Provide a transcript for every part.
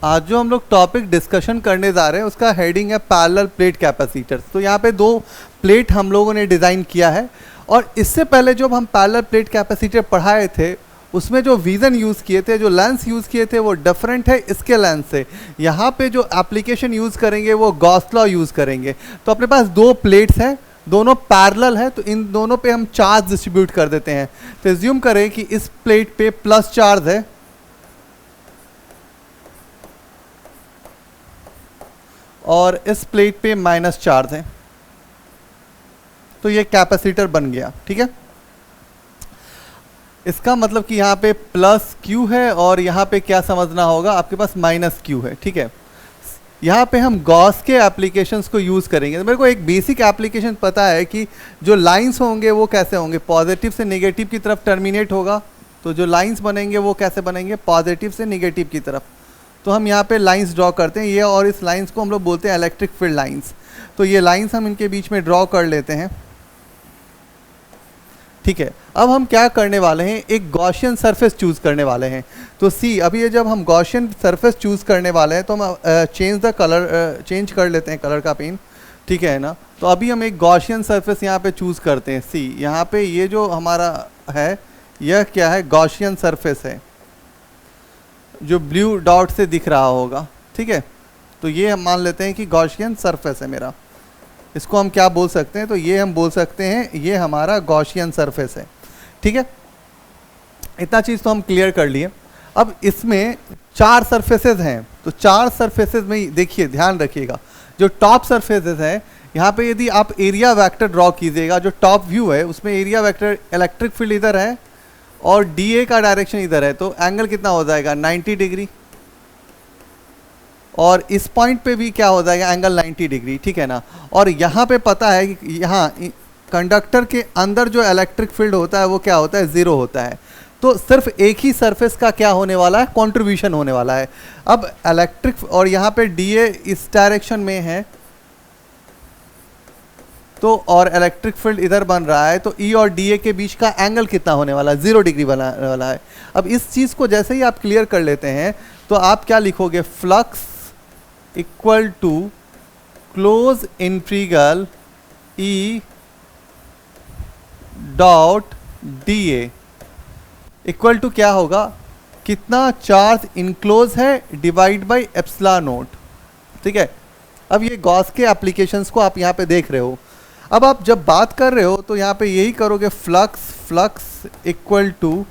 आज जो हम लोग टॉपिक डिस्कशन करने जा रहे हैं उसका हेडिंग है पैरेलल प्लेट कैपेसिटर्स। तो यहाँ पे दो प्लेट हम लोगों ने डिज़ाइन किया है, और इससे पहले जब हम पैरेलल प्लेट कैपेसिटर पढ़ाए थे उसमें जो विज़न यूज़ किए थे, जो लेंस यूज़ किए थे वो डिफरेंट है इसके लेंस से। यहाँ पे जो एप्लीकेशन यूज़ करेंगे वो गॉस लॉ यूज़ करेंगे। तो अपने पास दो प्लेट्स हैं, दोनों पैरेलल है, तो इन दोनों पे हम चार्ज डिस्ट्रीब्यूट कर देते हैं। तो एज्यूम करें कि इस प्लेट पे प्लस चार्ज है और इस प्लेट पे माइनस चार्ज है, तो ये कैपेसिटर बन गया। ठीक है, इसका मतलब कि यहाँ पे प्लस क्यू है और यहाँ पे क्या समझना होगा, आपके पास माइनस क्यू है। ठीक है, यहाँ पे हम गॉस के एप्लीकेशंस को यूज़ करेंगे। तो मेरे को एक बेसिक एप्लीकेशन पता है कि जो लाइंस होंगे वो कैसे होंगे, पॉजिटिव से नेगेटिव की तरफ टर्मिनेट होगा। तो जो लाइंस बनेंगे वो कैसे बनेंगे, पॉजिटिव से नेगेटिव की तरफ। तो हम यहाँ पे लाइंस ड्रॉ करते हैं, ये और इस लाइंस को हम लोग बोलते हैं इलेक्ट्रिक फील्ड लाइंस। तो ये लाइंस हम इनके बीच में ड्रॉ कर लेते हैं। ठीक है, अब हम क्या करने वाले हैं, एक गॉसियन सरफेस चूज़ करने वाले हैं। तो सी, अभी ये जब हम गॉसियन सरफेस चूज़ करने वाले हैं तो हम चेंज द कलर, चेंज कर लेते हैं कलर का पेन। ठीक है ना, तो अभी हम एक गॉसियन सरफेस यहाँ पे चूज़ करते हैं। सी, यहाँ पे ये जो हमारा है यह क्या है, गॉसियन सरफेस है जो ब्लू डॉट से दिख रहा होगा। ठीक है, तो ये हम मान लेते हैं कि गॉसियन सरफेस है मेरा। इसको हम क्या बोल सकते हैं, तो ये हम बोल सकते हैं ये हमारा गॉसियन सरफेस है। ठीक है, इतना चीज़ तो हम क्लियर कर लिए। अब इसमें चार सरफेसेस हैं, तो चार सरफेसेस में देखिए, ध्यान रखिएगा, जो टॉप सरफेसेस हैं यहाँ पे यदि आप एरिया वेक्टर ड्रॉ कीजिएगा, जो टॉप व्यू है उसमें एरिया वेक्टर इलेक्ट्रिक फील्ड इधर है और डीए का डायरेक्शन इधर है, तो एंगल कितना हो जाएगा, 90 डिग्री। और इस पॉइंट पे भी क्या हो जाएगा, एंगल 90 डिग्री। ठीक है ना, और यहाँ पे पता है कि यहाँ कंडक्टर के अंदर जो इलेक्ट्रिक फील्ड होता है वो क्या होता है, ज़ीरो होता है। तो सिर्फ एक ही सरफेस का क्या होने वाला है, कंट्रीब्यूशन होने वाला है। अब इलेक्ट्रिक, और यहाँ पे डीए इस डायरेक्शन में है, तो और इलेक्ट्रिक फील्ड इधर बन रहा है, तो ई और डीए के बीच का एंगल कितना होने वाला है, 0 डिग्री बनाने वाला है। अब इस चीज़ को जैसे ही आप क्लियर कर लेते हैं तो आप क्या लिखोगे, flux equal to close integral E dot D A equal to क्या होगा, कितना चार्ज इनक्लोज है डिवाइड बाई एप्सिलॉन नॉट। ठीक है, अब ये गॉस के एप्लीकेशंस को आप यहाँ पे देख रहे हो। अब आप जब बात कर रहे हो तो यहाँ पे यही करोगे, flux equal to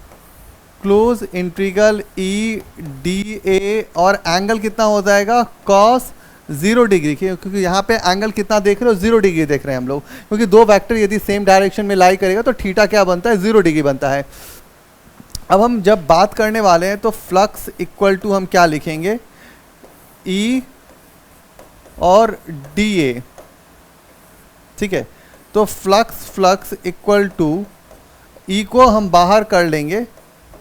close integral E D A, और एंगल कितना हो जाएगा, कॉस 0 डिग्री, क्योंकि यहाँ पे एंगल कितना देख रहे हो, 0 डिग्री देख रहे हैं हम लोग, क्योंकि दो वेक्टर यदि सेम डायरेक्शन में लाई करेगा तो थीटा क्या बनता है, 0 डिग्री बनता है। अब हम जब बात करने वाले हैं तो फ्लक्स इक्वल टू हम क्या लिखेंगे, ई और डी ए। ठीक है, तो फ्लक्स इक्वल टू ई को हम बाहर कर लेंगे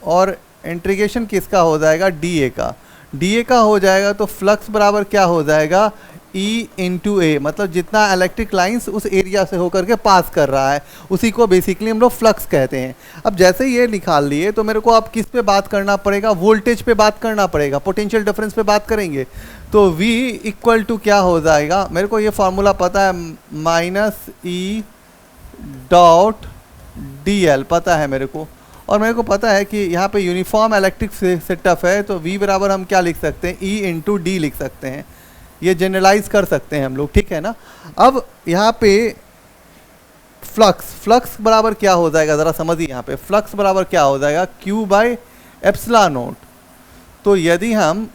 और इंटीग्रेशन किसका हो जाएगा, डीए का हो जाएगा। तो फ्लक्स बराबर क्या हो जाएगा, ई इंटू ए, मतलब जितना इलेक्ट्रिक लाइंस उस एरिया से होकर के पास कर रहा है उसी को बेसिकली हम लोग फ्लक्स कहते हैं। अब जैसे ये निकाल लिए तो मेरे को अब किस पे बात करना पड़ेगा, वोल्टेज पे बात करना पड़ेगा, पोटेंशियल डिफरेंस पे बात करेंगे। तो V इक्वल टू क्या हो जाएगा, मेरे को ये फार्मूला पता है, माइनस ई डॉट डी एल पता है मेरे को, और मेरे को पता है कि यहाँ पे यूनिफॉर्म इलेक्ट्रिक सेटअप है, तो V बराबर हम क्या लिख सकते हैं, E इंटू डी लिख सकते हैं। ये जनरलाइज कर सकते हैं हम लोग। ठीक है ना, अब यहाँ पे फ्लक्स बराबर क्या हो जाएगा, ज़रा समझिए, यहाँ पे फ्लक्स बराबर क्या हो जाएगा, Q बाई एप्सिलॉन नॉट। तो यदि हम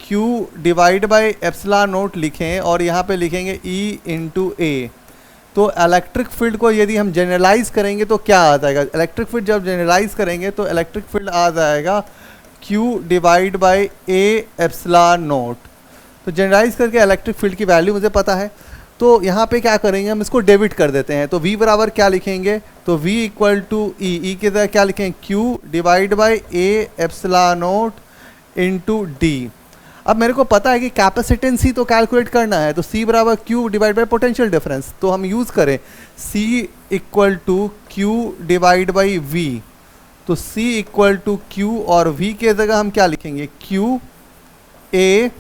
Q divide by epsilon not लिखें और यहाँ पे लिखेंगे E इंटू ए, तो इलेक्ट्रिक फील्ड को यदि हम जनरलाइज करेंगे तो क्या आ जाएगा, इलेक्ट्रिक फील्ड जब जनरलाइज करेंगे तो इलेक्ट्रिक फील्ड आ जाएगा Q divide by A epsilon not. तो जनरलाइज करके इलेक्ट्रिक फील्ड की वैल्यू मुझे पता है, तो यहाँ पे क्या करेंगे, हम इसको डेबिट कर देते हैं। तो V बराबर क्या लिखेंगे, तो V इक्वल टू ई के जगह क्या लिखेंगे, Q divide by A epsilon naught into D. अब मेरे को पता है कि कैपेसिटेंस ही तो कैलकुलेट करना है, तो C बराबर Q divide by potential difference, तो हम यूज़ करें C equal to Q divide by V। तो C इक्वल टू Q और V के जगह हम क्या लिखेंगे, Q A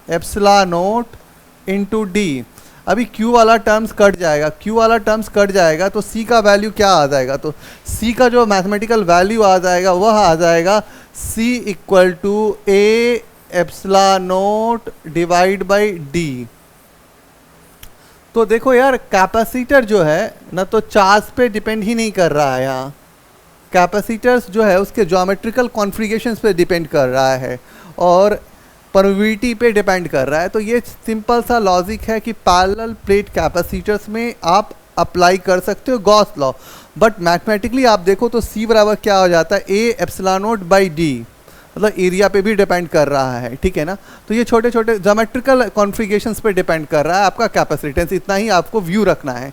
epsilon naught into D. अभी Q वाला टर्म्स कट जाएगा, Q वाला टर्म्स कट जाएगा तो C का वैल्यू क्या आ जाएगा, तो C का जो मैथमेटिकल वैल्यू आ जाएगा वह आ जाएगा C equal to A epsilon naught divide by D. तो देखो यार कैपेसिटर जो है ना तो चार्ज पे डिपेंड ही नहीं कर रहा है, यहाँ कैपेसिटर्स जो है उसके ज्योमेट्रिकल कॉन्फ़िगरेशंस पे डिपेंड कर रहा है और परमिटिविटी पे डिपेंड कर रहा है। तो ये सिंपल सा लॉजिक है कि पैरेलल प्लेट कैपेसिटर्स में आप अप्लाई कर सकते हो गॉस लॉ, बट मैथमेटिकली आप देखो तो C बराबर क्या हो जाता है, ए एप्सिलॉन नोट बाई डी, मतलब एरिया पे भी डिपेंड कर रहा है, ठीक है ना। तो ये छोटे छोटे ज्योमेट्रिकल कॉन्फ़िगरेशंस पे डिपेंड कर रहा है आपका कैपेसिटेंस, इतना ही आपको व्यू रखना है।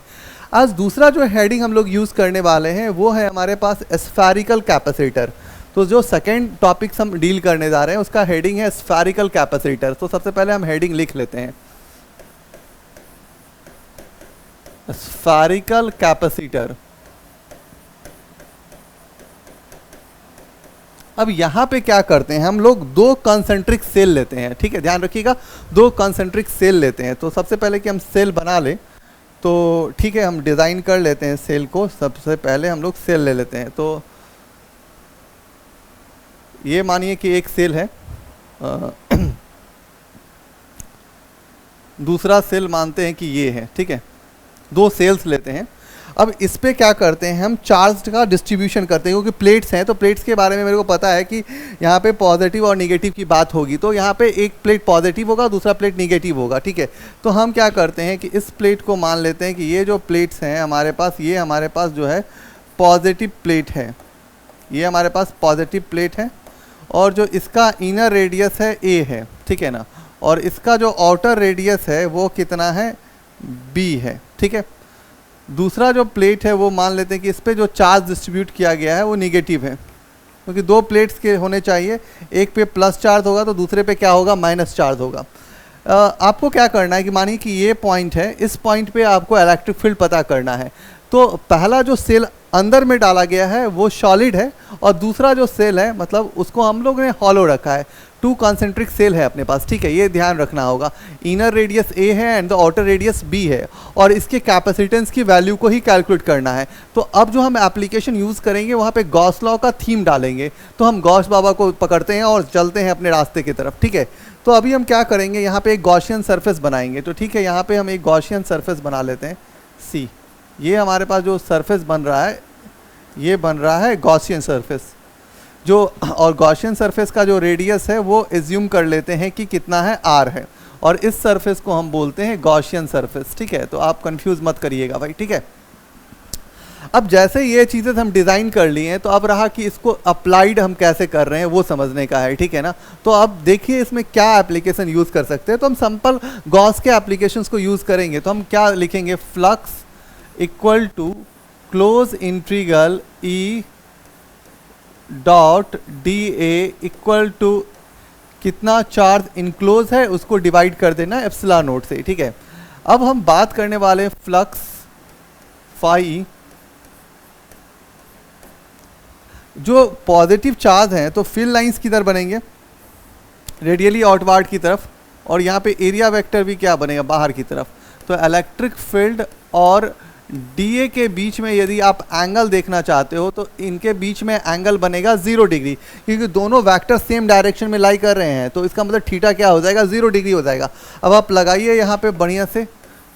आज दूसरा जो हेडिंग हम लोग यूज़ करने वाले हैं वो है हमारे पास स्फेरिकल कैपेसिटर। तो जो सेकेंड टॉपिक्स हम डील करने जा रहे हैं उसका हेडिंग है स्फेरिकल कैपेसिटर। तो सबसे पहले हम हेडिंग लिख लेते हैं, स्फेरिकल कैपेसिटर। अब यहाँ पे क्या करते हैं हम लोग, दो कंसेंट्रिक सेल लेते हैं, ठीक है, ध्यान रखिएगा, दो कंसेंट्रिक सेल लेते हैं। तो सबसे पहले कि हम सेल बना लें तो ठीक है, हम डिज़ाइन कर लेते हैं सेल को। सबसे पहले हम लोग सेल ले लेते हैं। तो ये मानिए कि एक सेल है, दूसरा सेल मानते हैं कि ये है, ठीक है, दो सेल्स लेते हैं। अब इस पे क्या करते हैं हम, चार्ज का डिस्ट्रीब्यूशन करते हैं, क्योंकि प्लेट्स हैं तो प्लेट्स के बारे में मेरे को पता है कि यहाँ पे पॉजिटिव और निगेटिव की बात होगी। तो यहाँ पे एक प्लेट पॉजिटिव होगा, दूसरा प्लेट निगेटिव होगा, ठीक है। तो हम क्या करते हैं कि इस प्लेट को मान लेते हैं कि ये जो प्लेट्स हैं हमारे पास, ये हमारे पास जो है पॉजिटिव प्लेट है, ये हमारे पास पॉजिटिव प्लेट है, और जो इसका इनर रेडियस है ए है, ठीक है ना, और इसका जो आउटर रेडियस है वो कितना है, बी है, ठीक है। दूसरा जो प्लेट है वो मान लेते हैं कि इस पे जो चार्ज डिस्ट्रीब्यूट किया गया है वो निगेटिव है, क्योंकि दो प्लेट्स के होने चाहिए, एक पे प्लस चार्ज होगा तो दूसरे पे क्या होगा, माइनस चार्ज होगा। आपको क्या करना है कि मानिए कि ये पॉइंट है, इस पॉइंट पे आपको इलेक्ट्रिक फील्ड पता करना है। तो पहला जो सेल अंदर में डाला गया है वो सॉलिड है, और दूसरा जो सेल है मतलब उसको हम लोग ने हॉलो रखा है। टू कॉन्सेंट्रिक सेल है अपने पास, ठीक है, ये ध्यान रखना होगा। इनर रेडियस ए है and the outer radius B है, और इसके कैपेसिटेंस की वैल्यू को ही कैलकुलेट करना है। तो अब जो हम एप्लीकेशन यूज़ करेंगे वहाँ पे गॉस लॉ का थीम डालेंगे। तो हम गॉस बाबा को पकड़ते हैं और चलते हैं अपने रास्ते की तरफ, ठीक है। तो अभी हम क्या करेंगे, यहाँ पे एक गॉसियन सरफेस बनाएंगे। तो ठीक है, यहाँ पे हम एक गॉसियन सरफेस बना लेते हैं सी। ये हमारे पास जो सरफेस बन रहा है ये बन रहा है गॉसियन सरफेस, जो और गॉसियन सरफेस का जो रेडियस है वो एज्यूम कर लेते हैं कि कितना है, आर है, और इस सरफेस को हम बोलते हैं गॉसियन सरफेस, ठीक है। तो आप कंफ्यूज मत करिएगा भाई, ठीक है। अब जैसे ये चीज़ें हम डिज़ाइन कर लिए हैं तो अब रहा कि इसको अप्लाइड हम कैसे कर रहे हैं वो समझने का है, ठीक है ना। तो अब देखिए इसमें क्या एप्लीकेशन यूज़ कर सकते हैं। तो हम सिंपल गॉस के एप्लीकेशंस को यूज़ करेंगे। तो हम क्या लिखेंगे, flux equal to close integral E dot D A equal to कितना चार्ज इनक्लोज है उसको डिवाइड कर देना एप्सिलॉन नोट से, ठीक है। अब हम बात करने वाले फ्लक्स फाई, जो पॉजिटिव चार्ज हैं तो फील्ड लाइंस किधर बनेंगे, रेडियली आउटवर्ड की तरफ, और यहाँ पे एरिया वेक्टर भी क्या बनेगा, बाहर की तरफ। तो इलेक्ट्रिक फील्ड और डीए के बीच में यदि आप एंगल देखना चाहते हो तो इनके बीच में एंगल बनेगा 0 डिग्री, क्योंकि दोनों वेक्टर सेम डायरेक्शन में लाई कर रहे हैं। तो इसका मतलब थीटा क्या हो जाएगा, 0 डिग्री हो जाएगा। अब आप लगाइए यहाँ पे बढ़िया से,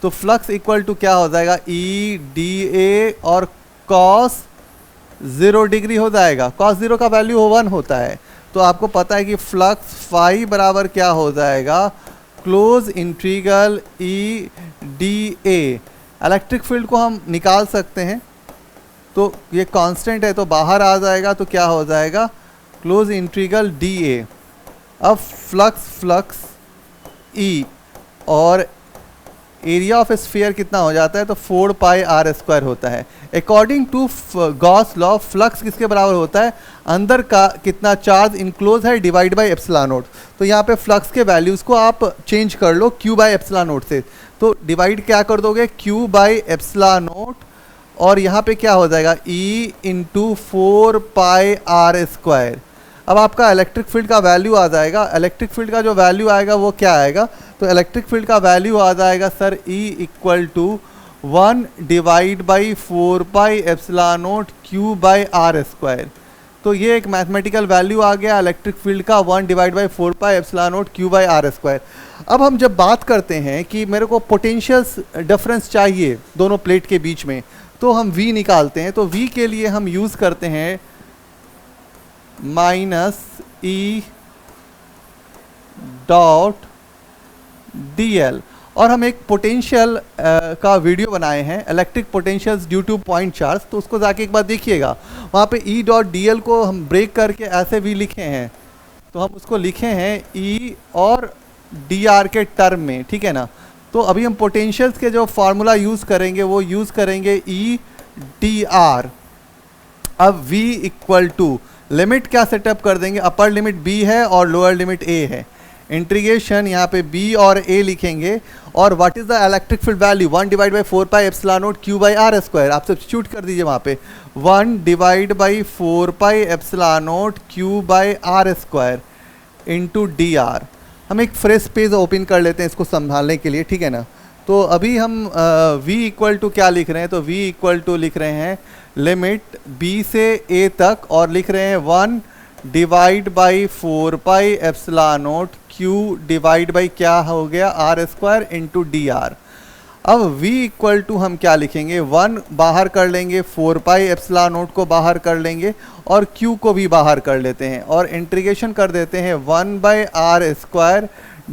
तो फ्लक्स इक्वल टू क्या हो जाएगा, ई डी ए और कॉस 0 डिग्री हो जाएगा। कॉस 0 का वैल्यू 1 होता है। तो आपको पता है कि फ्लक्स फाई बराबर क्या हो जाएगा, क्लोज इंटीग्रल ई डी ए। इलेक्ट्रिक फील्ड को हम निकाल सकते हैं, तो ये कांस्टेंट है तो बाहर आ जाएगा, तो क्या हो जाएगा, क्लोज इंटीग्रल डी ए। अब फ्लक्स ई और एरिया ऑफ स्फीयर कितना हो जाता है, तो 4 पाई आर स्क्वायर होता है। According to Gauss law flux किसके बराबर होता है, अंदर का कितना चार्ज इनक्लोज है डिवाइड बाई एप्सिलॉन नोट। तो यहाँ पे फ्लक्स के वैल्यूज़ को आप चेंज कर लो क्यू बाई एप्सिलॉन नोट से। तो डिवाइड क्या कर दोगे, क्यू बाई एप्सिलॉन नोट, और यहाँ पे क्या हो जाएगा, E into 4 pi R square. अब आपका इलेक्ट्रिक फील्ड का वैल्यू आ जाएगा, इलेक्ट्रिक फील्ड का जो वैल्यू आएगा वो क्या आएगा, तो इलेक्ट्रिक फील्ड का वैल्यू आ जाएगा sir E equal to 1 divide by 4 pi epsilon naught Q by R square. तो ये एक मैथमेटिकल वैल्यू आ गया इलेक्ट्रिक फील्ड का 1 divide by 4 pi epsilon naught Q by R square. अब हम जब बात करते हैं कि मेरे को पोटेंशियल्स डिफरेंस चाहिए दोनों प्लेट के बीच में, तो हम V निकालते हैं। तो V के लिए हम यूज़ करते हैं माइनस E डॉट DL, और हम एक पोटेंशियल का वीडियो बनाए हैं electric potentials due two point charge, तो उसको जाके एक बार देखिएगा। वहाँ पे E डॉट DL को हम ब्रेक करके ऐसे भी लिखे हैं, तो हम उसको लिखे हैं E और DR के टर्म में, ठीक है ना। तो अभी हम पोटेंशियल्स के जो फार्मूला यूज़ करेंगे वो यूज़ करेंगे E DR। अब V इक्वल टू लिमिट क्या सेटअप कर देंगे, अपर लिमिट B है और लोअर लिमिट A है, इंटीग्रेशन यहाँ पे B और A लिखेंगे, और what is the electric field value 1 divide by 4 pi epsilon naught Q by R square. आप सब्स्टिट्यूट कर दीजिए वहाँ पे 1 divide by 4 pi epsilon naught Q by R square into DR। हम एक फ्रेश पेज ओपन कर लेते हैं इसको संभालने के लिए, ठीक है ना। तो अभी हम V इक्वल टू क्या लिख रहे हैं, तो V इक्वल टू लिख रहे हैं लिमिट B से A तक, और लिख रहे हैं 1 divide by 4 pi epsilon naught Q divide by क्या हो गया R स्क्वायर इंटू DR। अब V इक्वल टू हम क्या लिखेंगे, 1 बाहर कर लेंगे, 4 पाई एप्सिलॉन नॉट को बाहर कर लेंगे और Q को भी बाहर कर लेते हैं, और इंटीग्रेशन कर देते हैं 1 बाई R स्क्वायर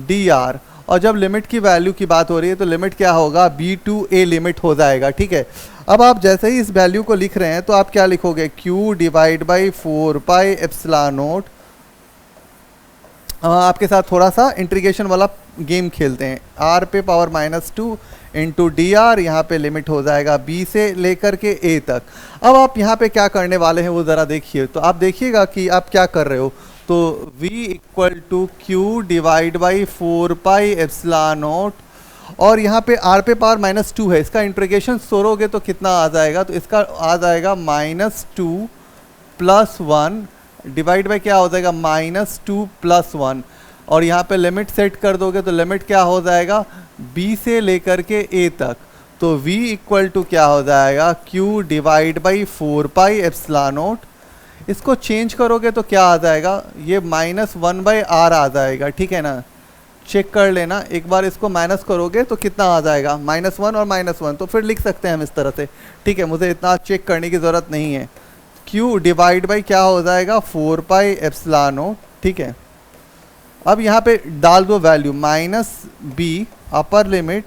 DR। और जब लिमिट की वैल्यू की बात हो रही है तो लिमिट क्या होगा, B टू A लिमिट हो जाएगा, ठीक है। अब आप जैसे ही इस वैल्यू को लिख रहे हैं तो आप क्या लिखोगे, Q divide by 4 pi epsilon not. आपके साथ थोड़ा सा इंटीग्रेशन वाला गेम खेलते हैं, R पे पावर -2 इंटू DR, यहाँ पे लिमिट हो जाएगा B से लेकर के A तक। अब आप यहाँ पे क्या करने वाले हैं वो ज़रा देखिए, तो आप देखिएगा कि आप क्या कर रहे हो। तो V equal to Q divide by 4 pi epsilon naught, और यहाँ पे R पे पावर -2 है, इसका इंटीग्रेशन सोरोगे तो कितना आ जाएगा, तो इसका आ जाएगा -2 प्लस 1 डिवाइड बाई क्या हो जाएगा -2 प्लस 1, और यहाँ पे लिमिट सेट कर दोगे तो लिमिट क्या हो जाएगा B से लेकर के A तक। तो V इक्वल टू क्या हो जाएगा, Q divide by 4 pi epsilon not. इसको चेंज करोगे तो क्या आ जाएगा, ये -1 बाई R आ जाएगा, ठीक है ना। चेक कर लेना एक बार, इसको माइनस करोगे तो कितना आ जाएगा, -1 और -1, तो फिर लिख सकते हैं हम इस तरह से, ठीक है। मुझे इतना चेक करने की ज़रूरत नहीं है। Q डिवाइड बाई क्या हो जाएगा 4 पाई एप्सिलॉन नॉट, ठीक है। अब यहाँ पे डाल दो वैल्यू -B अपर लिमिट,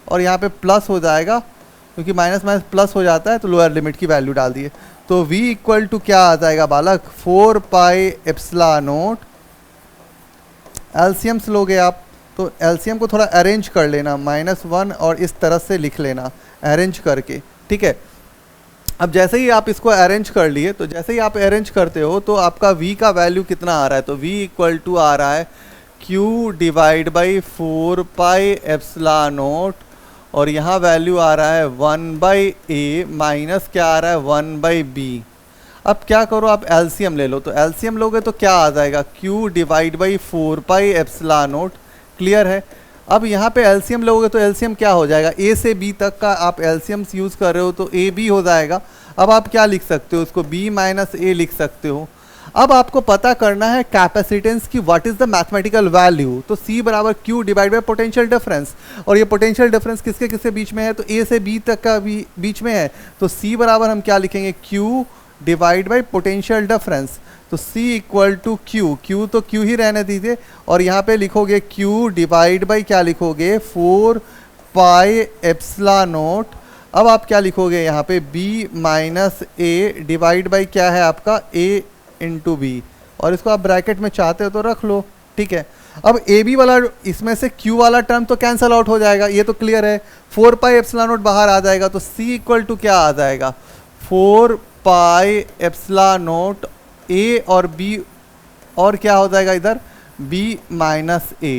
और यहाँ पे प्लस हो जाएगा क्योंकि माइनस माइनस प्लस हो जाता है, तो लोअर लिमिट की वैल्यू डाल दिए। तो V इक्वल टू क्या आ जाएगा बालक, 4 पाई एप्सिलॉन नॉट। एलसीएम्स लोगे आप तो एलसीएम को थोड़ा अरेंज कर लेना, -1 और इस तरह से लिख लेना अरेंज करके, ठीक है। अब जैसे ही आप इसको अरेंज कर लिए, तो जैसे ही आप अरेंज करते हो तो आपका V का वैल्यू कितना आ रहा है, तो V इक्वल टू आ रहा है Q divide by 4 pi epsilon naught, और यहाँ वैल्यू आ रहा है 1 बाई A माइनस क्या आ रहा है 1 बाई B। अब क्या करो, आप एलसीएम ले लो, तो एलसीएम लोगे तो क्या आ जाएगा, Q divide by 4 pi epsilon not. Clear है। अब यहाँ पे एलसीएम लोगे तो एलसीएम क्या हो जाएगा, A से B तक का आप एलसीएम यूज़ कर रहे हो तो AB हो जाएगा। अब आप क्या लिख सकते हो, उसको B माइनस A लिख सकते हो। अब आपको पता करना है कैपेसिटेंस की what is the mathematical value, तो C बराबर Q divide by potential difference, और ये पोटेंशियल डिफरेंस किसके किसके बीच में है, तो A से B तक का भी बीच में है। तो C बराबर हम क्या लिखेंगे, Q divide by potential difference. तो C इक्वल टू Q तो Q ही रहने दीजिए, और यहाँ पे लिखोगे Q डिवाइड बाई क्या लिखोगे 4 पाई एप्सिलॉन नॉट। अब आप क्या लिखोगे यहाँ पे B minus A divide by क्या है आपका A इंटू B, और इसको आप ब्रैकेट में चाहते हो तो रख लो, ठीक है। अब AB वाला इसमें से Q वाला टर्म तो कैंसल आउट हो जाएगा, ये तो क्लियर है। 4 पाई एप्सिलॉन नॉट बाहर आ जाएगा, तो C इक्वल टू क्या आ जाएगा 4 पाई एप्सिलॉन नॉट A और B, और क्या हो जाएगा इधर B माइनस A।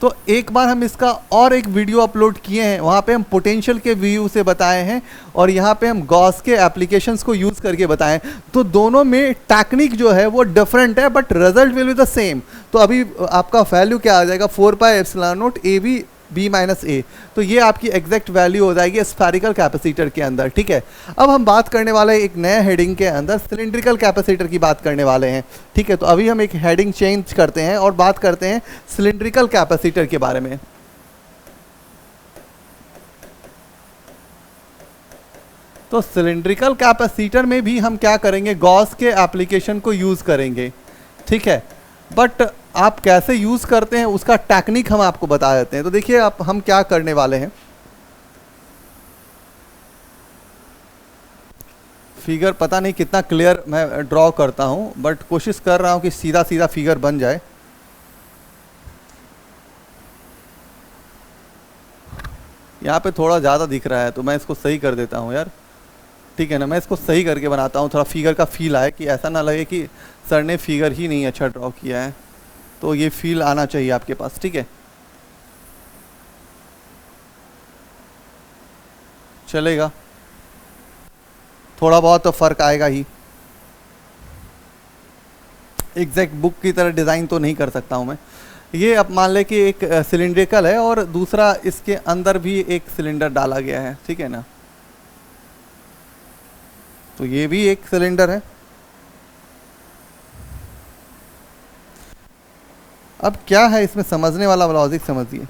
तो एक बार हम इसका और एक वीडियो अपलोड किए हैं, वहाँ पे हम पोटेंशियल के व्यू से बताए हैं और यहाँ पे हम गॉस के एप्लीकेशंस को यूज़ करके बताएं। तो दोनों में टेक्निक जो है वो डिफरेंट है but result will be the same. तो अभी आपका वैल्यू क्या आ जाएगा 4πε0 AB B माइनस ए। तो ये आपकी एग्जैक्ट वैल्यू हो जाएगी स्फेरिकल कैपेसिटर के अंदर, ठीक है। अब हम बात करने वाले हैं एक नए हेडिंग के अंदर सिलिंड्रिकल कैपेसिटर की बात करने वाले हैं, ठीक है। तो अभी हम एक हेडिंग चेंज करते हैं और बात करते हैं सिलिंड्रिकल कैपेसिटर के बारे में। तो सिलिंड्रिकल कैपेसिटर में भी हम क्या करेंगे, गॉस के एप्लीकेशन को यूज़ करेंगे, ठीक है। बट आप कैसे यूज़ करते हैं उसका टेक्निक हम आपको बता देते हैं। तो देखिए आप हम क्या करने वाले हैं, फिगर पता नहीं कितना क्लियर मैं ड्रॉ करता हूं बट कोशिश कर रहा हूं कि सीधा सीधा फिगर बन जाए। यहाँ पे थोड़ा ज़्यादा दिख रहा है तो मैं इसको सही कर देता हूँ यार, ठीक है ना। मैं इसको सही करके बनाता हूँ, थोड़ा फिगर का फील आए कि ऐसा ना लगे कि सर ने फिगर ही नहीं अच्छा ड्रॉ किया है। तो ये फील आना चाहिए आपके पास, ठीक है। चलेगा, थोड़ा बहुत तो फ़र्क आएगा ही। एग्जैक्ट बुक की तरह डिज़ाइन तो नहीं कर सकता हूँ मैं। ये अब मान ले कि एक सिलिंड्रिकल है और दूसरा इसके अंदर भी एक सिलेंडर डाला गया है, ठीक है ना। तो ये भी एक सिलेंडर है। अब क्या है इसमें समझने वाला लॉजिक समझिए।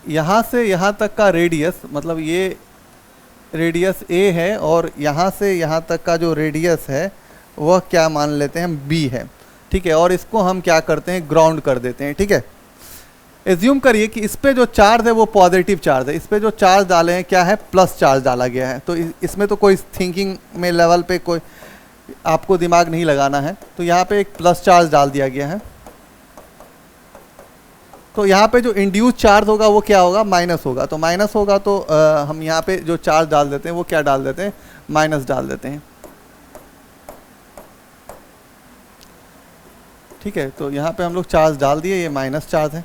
यहाँ से यहाँ तक का रेडियस, मतलब ये रेडियस ए है और यहाँ से यहाँ तक का जो रेडियस है वह क्या मान लेते हैं हम बी है, ठीक है। और इसको हम क्या करते हैं, ग्राउंड कर देते हैं, ठीक है। एज्यूम करिए कि इस पे जो चार्ज है वो पॉजिटिव चार्ज है, इस पे जो चार्ज डाले हैं क्या है, प्लस चार्ज डाला गया है। तो इसमें तो कोई थिंकिंग में लेवल पे कोई आपको दिमाग नहीं लगाना है। तो यहाँ पे एक प्लस चार्ज डाल दिया गया है। तो यहाँ पे जो इंड्यूस चार्ज होगा वो क्या होगा, माइनस होगा। तो माइनस होगा तो हम यहाँ पे जो चार्ज डाल देते हैं वो क्या डाल देते हैं, माइनस डाल देते हैं, ठीक है। तो यहाँ पे हम लोग चार्ज डाल दिए, ये माइनस चार्ज है।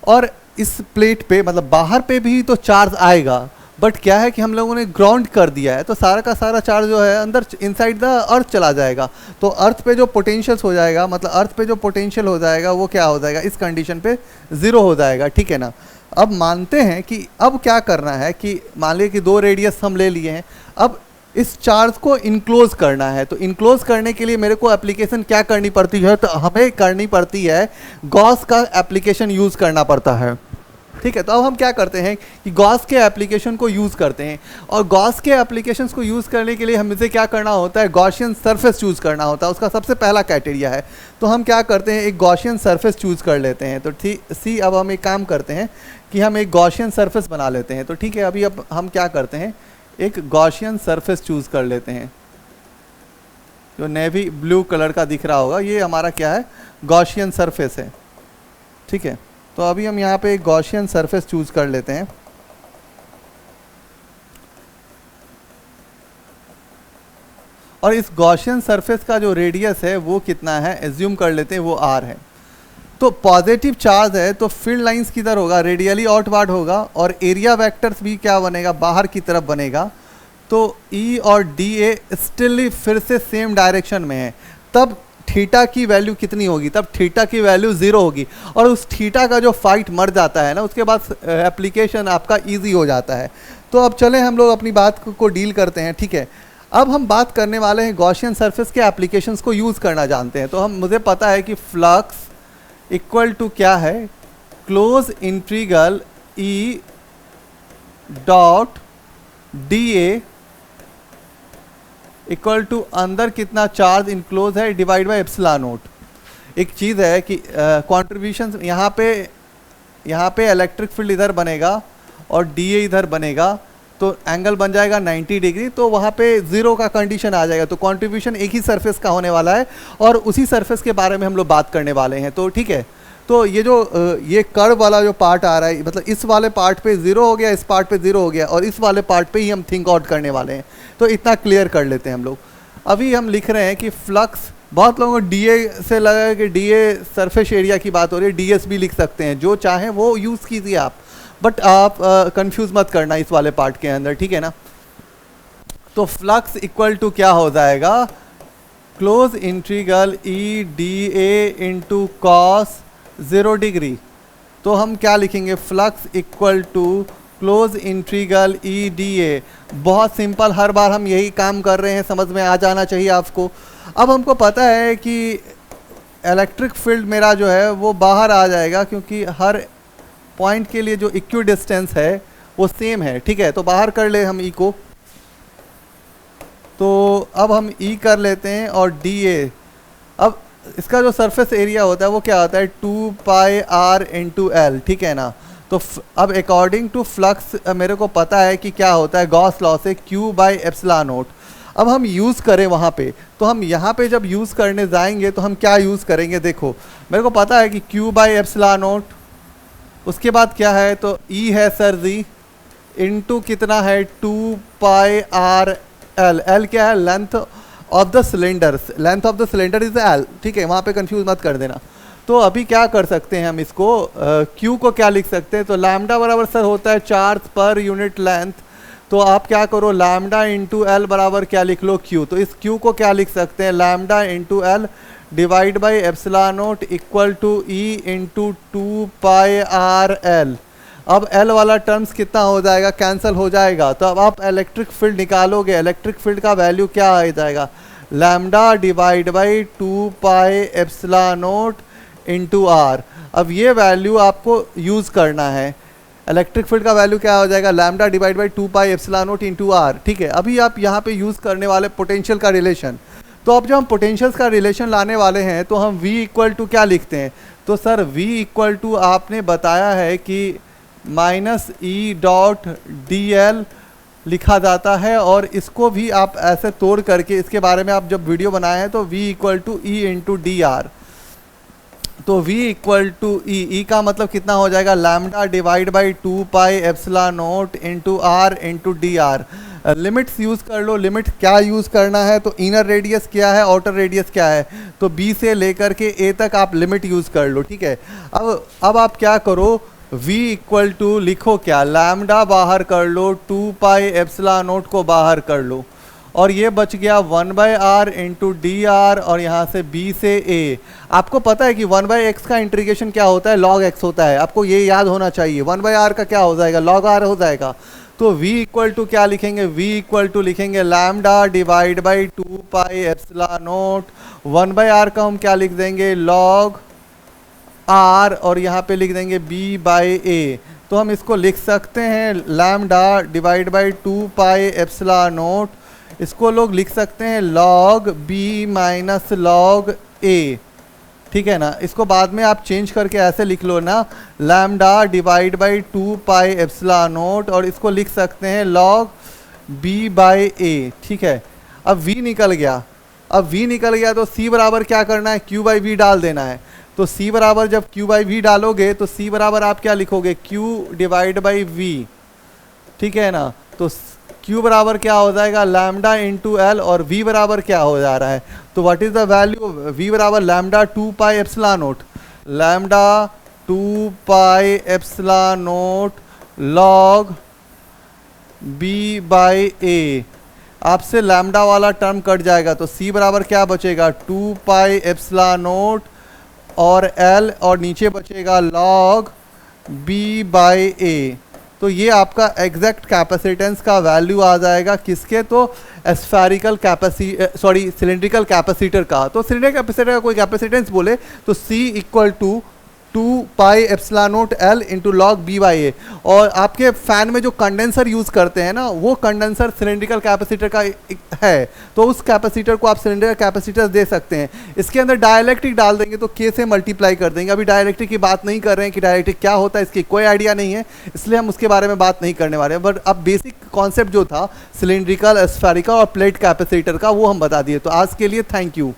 और इस प्लेट पे मतलब बाहर पे भी तो चार्ज आएगा बट क्या है कि हम लोगों ने ग्राउंड कर दिया है तो सारा का सारा चार्ज जो है अंदर इनसाइड द अर्थ चला जाएगा। तो अर्थ पे जो पोटेंशियल हो जाएगा, मतलब अर्थ पे जो पोटेंशियल हो जाएगा वो क्या हो जाएगा, इस कंडीशन पे ज़ीरो हो जाएगा, ठीक है ना। अब मानते हैं कि अब क्या करना है कि मान लीजिए कि दो रेडियस हम ले लिए हैं, अब इस चार्ज को इनक्लोज करना है। तो इनक्लोज करने के लिए मेरे को एप्लीकेशन क्या करनी पड़ती है, तो हमें करनी पड़ती है गॉस का एप्लीकेशन यूज़ करना पड़ता है, ठीक है। तो अब हम क्या करते हैं कि गॉस के एप्लीकेशन को यूज़ करते हैं और गॉस के एप्लीकेशंस को यूज़ करने के लिए हमें क्या करना होता है, गॉसियन सरफेस चूज़ करना होता है। उसका सबसे पहला क्राइटेरिया है। तो हम क्या करते हैं, एक गॉसियन सरफेस चूज़ कर लेते हैं। तो ठीक, अब हम एक काम करते हैं कि हम एक गॉसियन सरफेस बना लेते हैं। तो ठीक है, अभी अब हम क्या करते हैं, एक गॉसियन सरफेस चूज़ कर लेते हैं। जो नेवी ब्लू कलर का दिख रहा होगा ये हमारा क्या है, गॉसियन सरफेस है, ठीक है। तो अभी हम यहाँ पे एक गॉसियन सरफेस चूज़ कर लेते हैं। और इस गॉसियन सरफेस का जो रेडियस है वो कितना है, एज्यूम कर लेते हैं वो आर है। तो पॉजिटिव चार्ज है तो फील्ड लाइंस किधर होगा, रेडियली आउटवर्ड होगा और एरिया वेक्टर्स भी क्या बनेगा, बाहर की तरफ बनेगा। तो ई और डी ए स्टिल फिर से सेम डायरेक्शन में है। तब थीटा की वैल्यू कितनी होगी, तब थीटा की वैल्यू ज़ीरो होगी। और उस थीटा का जो फाइट मर जाता है ना, उसके बाद एप्लीकेशन आपका ईजी हो जाता है। तो अब चलें हम लोग अपनी बात को डील करते हैं, ठीक है। अब हम बात करने वाले हैं गॉसियन सरफेस के एप्लीकेशंस को यूज़ करना जानते हैं। तो हम मुझे पता है कि फ्लक्स इक्वल टू क्या है, close integral E dot D A equal to अंदर कितना चार्ज इनक्लोज है डिवाइड बाई एप्सिलॉन नोट। एक चीज़ है कि कॉन्ट्रीब्यूशन यहाँ पे इलेक्ट्रिक फील्ड इधर बनेगा और डी ए इधर बनेगा तो एंगल बन जाएगा 90 डिग्री। तो वहाँ पे ज़ीरो का कंडीशन आ जाएगा। तो कॉन्ट्रीब्यूशन एक ही सरफेस का होने वाला है और उसी सरफेस के बारे में हम लोग बात करने वाले हैं। तो ठीक है, तो ये जो ये कर्व वाला जो पार्ट आ रहा है, मतलब इस वाले पार्ट पे ज़ीरो हो गया, इस पार्ट पे ज़ीरो हो गया और इस वाले पार्ट पे ही हम थिंक आउट करने वाले हैं। तो इतना क्लियर कर लेते हैं हम लोग। अभी हम लिख रहे हैं कि फ्लक्स, बहुत लोगों को डीए से लगा कि डीए सरफेस एरिया की बात हो रही है, डीएस भी लिख सकते हैं, जो चाहे वो यूज़ कीजिए आप, बट आप कंफ्यूज मत करना इस वाले पार्ट के अंदर, ठीक है ना। तो फ्लक्स इक्वल टू क्या हो जाएगा, close integral E D A into cos 0 degree. तो हम क्या लिखेंगे, flux equal to close integral E D A. बहुत सिंपल, हर बार हम यही काम कर रहे हैं, समझ में आ जाना चाहिए आपको। अब हमको पता है कि इलेक्ट्रिक फील्ड मेरा जो है वो बाहर आ जाएगा, क्योंकि हर पॉइंट के लिए जो इक्वी डिस्टेंस है वो सेम है, ठीक है। तो बाहर कर ले हम ई को, तो अब हम ई कर लेते हैं और डी ए। अब इसका जो सरफेस एरिया होता है वो क्या होता है, 2 पाई आर इंटू एल, ठीक है ना। तो अब अकॉर्डिंग टू फ्लक्स मेरे को पता है कि क्या होता है, गॉस लॉ से Q बाई एप्सिलॉन नॉट। अब हम यूज़ करें वहाँ पे, तो हम यहाँ पे जब यूज़ करने जाएंगे तो हम क्या यूज़ करेंगे, देखो मेरे को पता है कि Q बाई एप्सिलॉन नॉट, उसके बाद क्या है, तो E है सर जी, इनटू कितना है 2 पाई आर एल। एल क्या है, length of the cylinder, length of the cylinder is L, ठीक है, वहाँ पे कंफ्यूज मत कर देना। तो अभी क्या कर सकते हैं हम इसको, Q को क्या लिख सकते हैं, तो लैम्डा बराबर सर होता है चार्ज पर यूनिट लेंथ। तो आप क्या करो, लैम्डा इंटू एल बराबर क्या लिख लो, Q। तो इस Q को क्या लिख सकते हैं, lambda into L divide by epsilon naught equal to E into 2 pi R L. अब L वाला टर्म्स कितना हो जाएगा, कैंसिल हो जाएगा। तो अब आप इलेक्ट्रिक फील्ड निकालोगे, इलेक्ट्रिक फील्ड का वैल्यू क्या आ जाएगा, lambda divide by 2 pi epsilon naught into R. अब ये वैल्यू आपको यूज़ करना है, इलेक्ट्रिक फील्ड का वैल्यू क्या हो जाएगा, lambda divide by 2 pi epsilon naught into R, ठीक है। अभी आप यहाँ पे यूज़ करने वाले पोटेंशियल का रिलेशन, तो अब जब हम पोटेंशियल्स का रिलेशन लाने वाले हैं तो हम V इक्वल टू क्या लिखते हैं, तो सर V इक्वल टू आपने बताया है कि माइनस ई डॉट डी एल लिखा जाता है, और इसको भी आप ऐसे तोड़ करके, इसके बारे में आप जब वीडियो बनाए हैं तो V equal to E into D R. तो V इक्वल टू ई का मतलब कितना हो जाएगा, lambda divide by 2 pi epsilon naught into R into D R. Limits use कर लो, लिमिट क्या यूज़ करना है, तो इनर रेडियस क्या है, आउटर रेडियस क्या है, तो B से लेकर के A तक आप लिमिट यूज़ कर लो, ठीक है। अब आप क्या करो, V इक्वल टू लिखो क्या, लैम्डा बाहर कर लो, 2 पाई एप्सिलॉन नॉट को बाहर कर लो, और ये बच गया 1 by R into D R, और यहाँ से B से A। आपको पता है कि 1 बाई एक्स का इंटीग्रेशन क्या होता है, log x होता है, आपको ये याद होना चाहिए। 1 बाई आर का क्या हो जाएगा, log r हो जाएगा। तो V इक्वल टू क्या लिखेंगे, V इक्वल टू लिखेंगे lambda divide by 2 pi epsilon naught, 1 by R का हम क्या लिख देंगे, log r, और यहाँ पे लिख देंगे B बाई A। तो हम इसको लिख सकते हैं lambda divide by 2 pi epsilon not, इसको लोग लिख सकते हैं log B minus log A, ठीक है ना। इसको बाद में आप चेंज करके ऐसे लिख लो ना, lambda divide by 2 pi epsilon naught, और इसको लिख सकते हैं log B बाई A, ठीक है। अब V निकल गया, अब V निकल गया तो C बराबर क्या करना है, Q बाई V डाल देना है। तो C बराबर जब Q बाई V डालोगे तो C बराबर आप क्या लिखोगे, Q डिवाइड बाई V, ठीक है ना। तो Q बराबर क्या हो जाएगा, लैम्डा इंटू एल, और V बराबर क्या हो जा रहा है, तो what is the value, V बराबर lambda 2 pi epsilon not, lambda 2 pi epsilon not log B by A। आपसे लैम्डा वाला टर्म कट जाएगा, तो C बराबर क्या बचेगा, 2 पाई एप्सिलॉन नॉट और L, और नीचे बचेगा log B बाई A। तो ये आपका एग्जैक्ट कैपेसिटेंस का वैल्यू आ जाएगा किसके, तो स्फेरिकल सिलेंड्रिकल कैपेसिटर का। तो सिलेंड्रिकल कैपेसिटर का कोई कैपेसिटेंस बोले तो C equal to 2 pi epsilon naught L into log B by A। और आपके फैन में जो कंडेंसर यूज़ करते हैं ना, वो कंडेंसर सिलेंड्रिकल कैपेसिटर का है, तो उस कैपेसिटर को आप सिलेंड्रिकल कैपेसिटर दे सकते हैं। इसके अंदर डाइलेक्ट्रिक डाल देंगे तो K से मल्टीप्लाई कर देंगे। अभी डाइलेक्ट्रिक की बात नहीं कर रहे हैं कि डाइलेक्ट्रिक क्या होता है, इसकी कोई आइडिया नहीं है, इसलिए हम उसके बारे में बात नहीं करने वाले हैं। बट अब बेसिक कॉन्सेप्ट जो था सिलेंड्रिकल, स्फेरिकल और प्लेट कैपेसिटर का, वो हम बता दिए। तो आज के लिए थैंक यू।